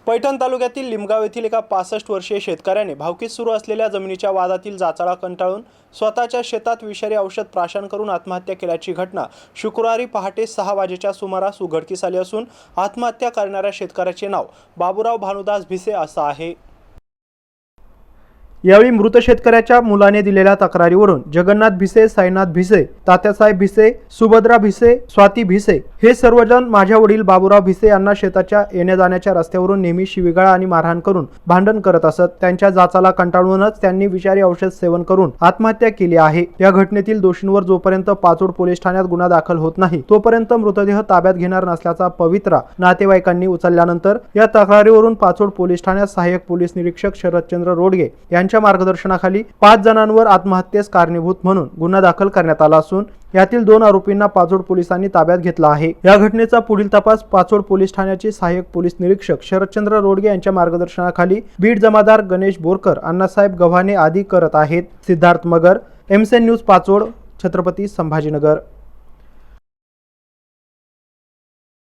पैठण तालुक्यातील लिमगाव येथील एका 65 वर्षीय शेतकऱ्याने भावकीत सुरू असलेल्या जमिनीच्या वादातील जाचाळा कंटाळून स्वतःच्या शेतात विषारी औषध प्राशन करून आत्महत्या केल्याची घटना शुक्रवारी पहाटे 6 वाजेच्या सुमारास उघडकीस आली असून आत्महत्या करणाऱ्या शेतकऱ्याचे नाव बाबूराव भानुदास भिसे असं आहे। यावेळी मृत शेतकऱ्याच्या मुलाने दिलेल्या तक्रारीवरून जगन्नाथ भिसे, साईनाथ भिसे, तात्यासाहेब भिसे, सुभद्रा भिसे, स्वाती भिसे हे सर्वजण माझ्या वडील बाबूराव भिसे यांना शेताच्या येण्या जाण्याच्या रस्त्यावरून नेहमी शिवीगाळ आणि मारहाण करून भांडण करत असत। त्यांच्या जाचाला कंटाळूनच त्यांनी विषारी औषध सेवन करून आत्महत्या केली आहे। या घटनेतील दोषींवर जोपर्यंत पाचोड पोलीस ठाण्यात गुन्हा दाखल होत नाही तोपर्यंत मृतदेह ताब्यात घेणार नसल्याचा पवित्रा नातेवाईकांनी उचलल्यानंतर या तक्रारीवरून पाचोड पोलीस ठाण्यात सहाय्यक पोलीस निरीक्षक शरदचंद्र रोडगे यांच्या मार्गदर्शनाखाली 5 जणांवर आत्महत्येस कारणीभूत म्हणून गुन्हा दाखल करण्यात आला असून यातील 2 आरोपींना पाचोड पोलिसांनी ताब्यात घेतला आहे। या घटनेचा पुढील तपास पाचोड पोलीस ठाण्याचे सहाय्यक पोलीस निरीक्षक शरदचंद्र रोडगे यांच्या मार्गदर्शनाखाली बीड जमादार गणेश बोरकर, अण्णासाहेब गव्हाणे आदी करत आहेत। सिद्धार्थ मगर, एमसेन न्यूज, पाचोड, छत्रपती संभाजीनगर।